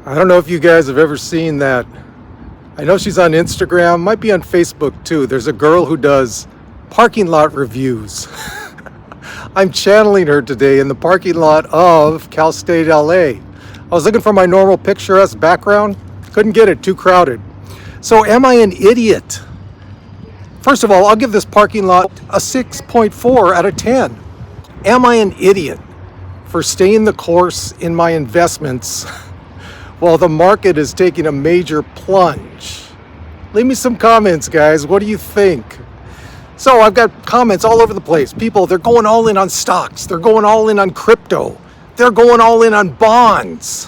I don't know if you guys have ever seen that. I know she's on Instagram, might be on Facebook too. There's a girl who does parking lot reviews. I'm channeling her today in the parking lot of Cal State LA. I was looking for my normal picturesque background, couldn't get it, too crowded. So am I an idiot? First of all, I'll give this parking lot a 6.4 out of 10. Am I an idiot for staying the course in my investments while the market is taking a major plunge? Leave me some comments, guys. What do you think? So I've got comments all over the place. People, they're going all in on stocks. They're going all in on crypto. They're going all in on bonds.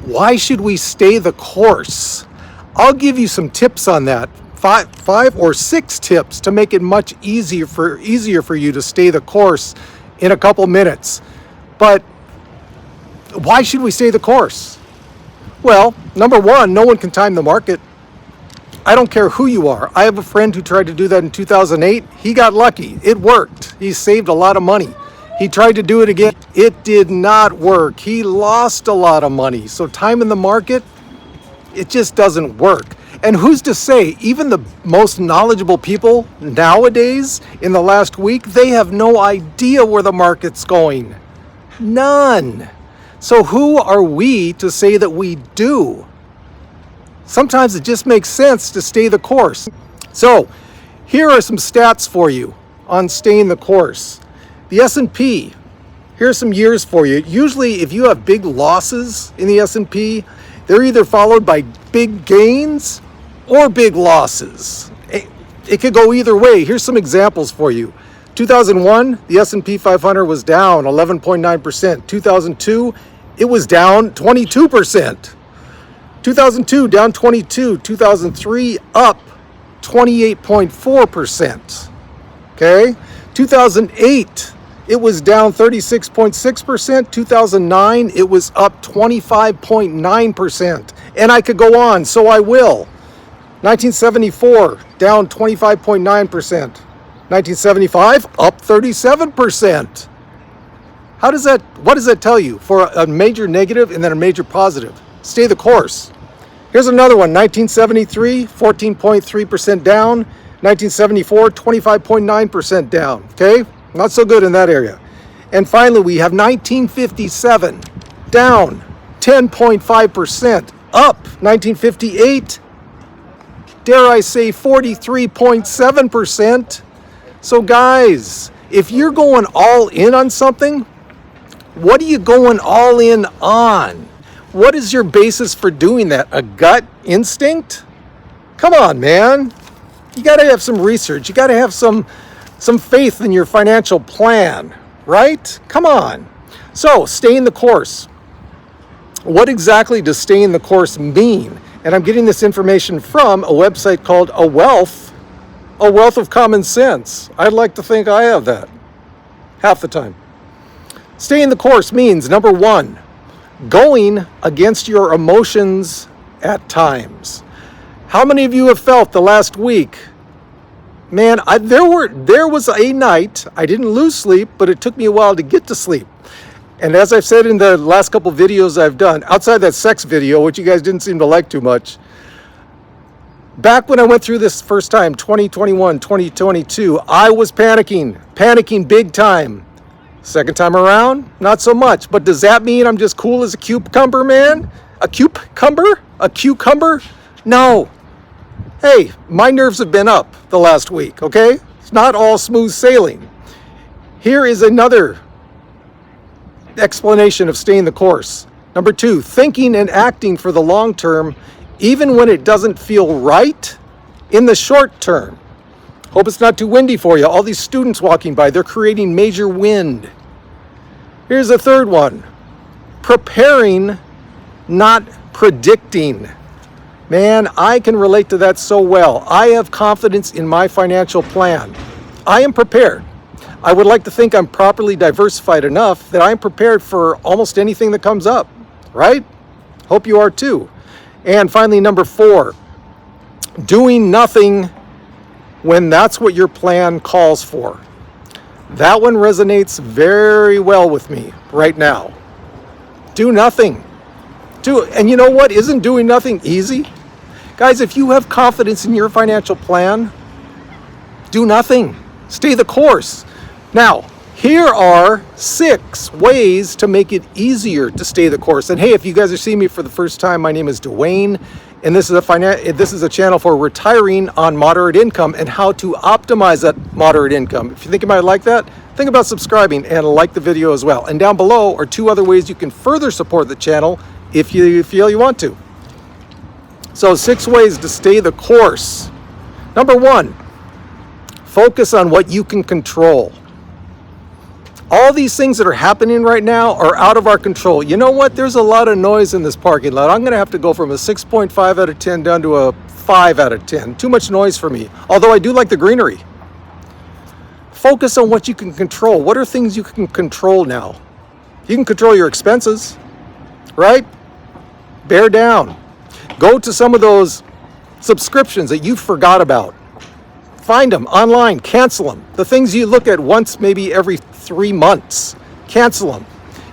Why should we stay the course? I'll give you some tips on that. Five or six tips to make it much easier for you to stay the course in a couple minutes. But why should we stay the course? Well, number one, no one can time the market. I don't care who you are. I have a friend who tried to do that in 2008. He got lucky. It worked. He saved a lot of money. He tried to do it again. It did not work. He lost a lot of money. So timing the market, it just doesn't work. And who's to say, even the most knowledgeable people nowadays in the last week, they have no idea where the market's going. None. So who are we to say that we do? Sometimes it just makes sense to stay the course. So here are some stats for you on staying the course. The S&P, here's some years for you. Usually if you have big losses in the S&P, they're either followed by big gains or big losses. It could go either way. Here's some examples for you. 2001, the S&P 500 was down 11.9%. 2002, it was down 22%. 2002 down 22, 2003 up 28.4%. Okay? 2008 it was down 36.6%. 2009 it was up 25.9%. And I could go on, so I will. 1974 down 25.9%. 1975 up 37%. What does that tell you for a major negative and then a major positive? Stay the course. Here's another one. 1973, 14.3% down. 1974, 25.9% down. Okay? Not so good in that area. And finally, we have 1957, down 10.5%. Up 1958, dare I say 43.7%. So guys, if you're going all in on something, what are you going all in on? What is your basis for doing that? A gut instinct? Come on, man. You got to have some research. You got to have some faith in your financial plan, right? Come on. So, staying the course. What exactly does staying the course mean? And I'm getting this information from a website called A Wealth of Common Sense. I'd like to think I have that half the time. Staying the course means, number one, going against your emotions at times. How many of you have felt the last week, man, there was a night I didn't lose sleep, but it took me a while to get to sleep. And as I've said in the last couple videos I've done, outside that sex video, which you guys didn't seem to like too much, back when I went through this first time, 2021, 2022, I was panicking big time. Second time around, not so much. But does that mean I'm just cool as a cucumber, man? A cucumber? No. Hey, my nerves have been up the last week, okay? It's not all smooth sailing. Here is another explanation of staying the course. Number two, thinking and acting for the long term, even when it doesn't feel right in the short term. Hope it's not too windy for you. All these students walking by, they're creating major wind. Here's a third one. Preparing, not predicting. Man, I can relate to that so well. I have confidence in my financial plan. I am prepared. I would like to think I'm properly diversified enough that I'm prepared for almost anything that comes up, right? Hope you are too. And finally, number four, doing nothing when that's what your plan calls for. That one resonates very well with me right now. Do nothing. And you know what? Isn't doing nothing easy? Guys, if you have confidence in your financial plan, do nothing. Stay the course. Now, here are 6 ways to make it easier to stay the course. And hey, if you guys are seeing me for the first time, my name is Duane, and this is a channel for retiring on moderate income and how to optimize that moderate income. If you think you might like that, think about subscribing and like the video as well. And down below are 2 other ways you can further support the channel if you feel you want to. So 6 ways to stay the course. Number 1, focus on what you can control. All these things that are happening right now are out of our control. You know what? There's a lot of noise in this parking lot. I'm going to have to go from a 6.5 out of 10 down to a 5 out of 10. Too much noise for me. Although I do like the greenery. Focus on what you can control. What are things you can control now? You can control your expenses, right? Bear down. Go to some of those subscriptions that you forgot about. Find them online, cancel them. The things you look at once, maybe every 3 months, cancel them.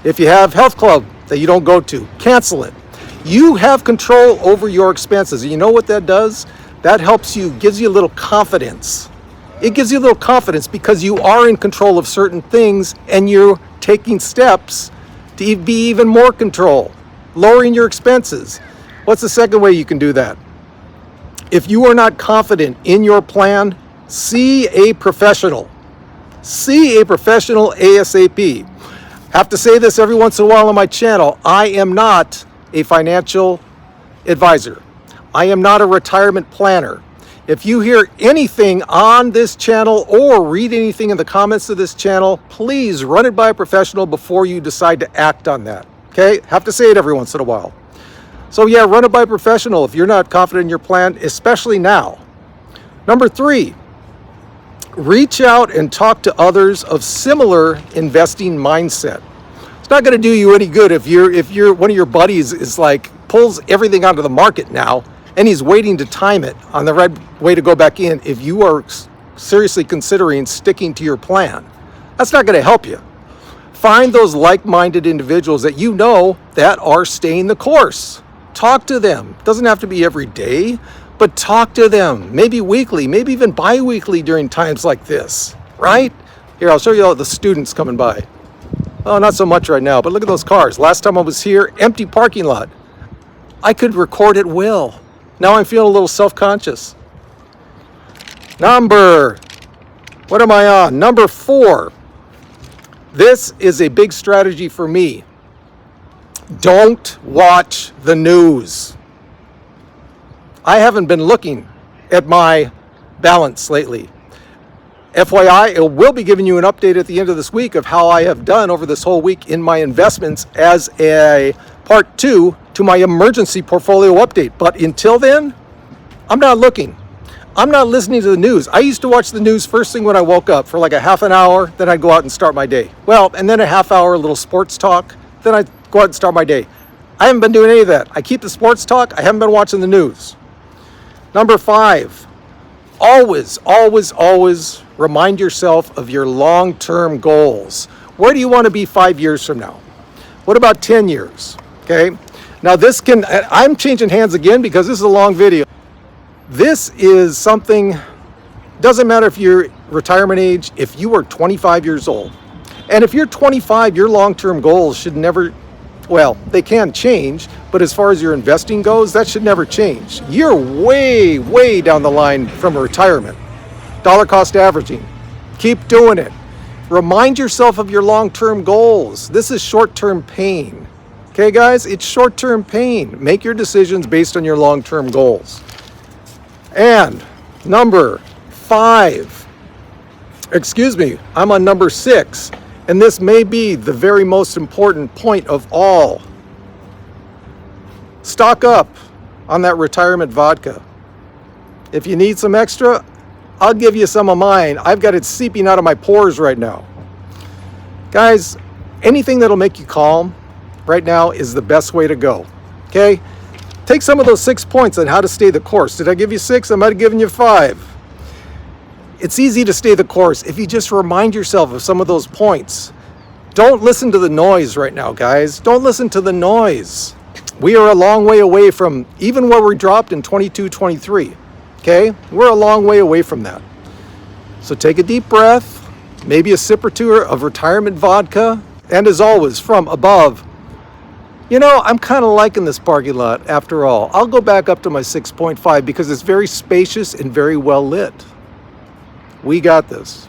If you have health club that you don't go to, cancel it. You have control over your expenses. And you know what that does? That helps you, gives you a little confidence. It gives you a little confidence because you are in control of certain things and you're taking steps to be even more control, lowering your expenses. What's the second way you can do that? If you are not confident in your plan, see a professional. See a professional ASAP. Have to say this every once in a while on my channel. I am not a financial advisor. I am not a retirement planner. If you hear anything on this channel or read anything in the comments of this channel, please run it by a professional before you decide to act on that. Okay? Have to say it every once in a while. So yeah, run it by a professional if you're not confident in your plan, especially now. Number 3, reach out and talk to others of similar investing mindset. It's not going to do you any good if you're one of your buddies is like pulls everything out of the market now and he's waiting to time it on the right way to go back in if you are seriously considering sticking to your plan. That's not going to help you. Find those like-minded individuals that you know that are staying the course. Talk to them. It doesn't have to be every day, but talk to them. Maybe weekly, maybe even bi-weekly during times like this, right? Here, I'll show you all the students coming by. Oh, not so much right now, but look at those cars. Last time I was here, empty parking lot. I could record at will. Now I'm feeling a little self-conscious. What am I on? Number 4. This is a big strategy for me. Don't watch the news. I haven't been looking at my balance lately. FYI, it will be giving you an update at the end of this week of how I have done over this whole week in my investments as a part 2 to my emergency portfolio update. But until then, I'm not looking. I'm not listening to the news. I used to watch the news first thing when I woke up for like a half an hour, then I'd go out and start my day. Well, and then a half hour, a little sports talk, then I'd go out and start my day. I haven't been doing any of that. I keep the sports talk. I haven't been watching the news. Number 5, always, always, always remind yourself of your long-term goals. Where do you want to be 5 years from now? What about 10 years? Okay. Now I'm changing hands again because this is a long video. This is something, doesn't matter if you're retirement age, if you are 25 years old. And if you're 25, your long-term goals should never, well, they can change, but as far as your investing goes, that should never change. You're way, way down the line from retirement. Dollar cost averaging. Keep doing it. Remind yourself of your long-term goals. This is short-term pain. Okay, guys? It's short-term pain. Make your decisions based on your long-term goals. And number 5. I'm on number 6. And this may be the very most important point of all. Stock up on that retirement vodka. If you need some extra, I'll give you some of mine. I've got it seeping out of my pores right now. Guys, anything that'll make you calm right now is the best way to go. Okay? Take some of those 6 points on how to stay the course. Did I give you 6? I might have given you 5. It's easy to stay the course if you just remind yourself of some of those points. Don't listen to the noise right now, guys. Don't listen to the noise. We are a long way away from even where we dropped in 22, 23. Okay? We're a long way away from that. So take a deep breath, maybe a sip or two of retirement vodka, and as always, from above, you know, I'm kind of liking this parking lot after all. I'll go back up to my 6.5 because it's very spacious and very well lit. We got this.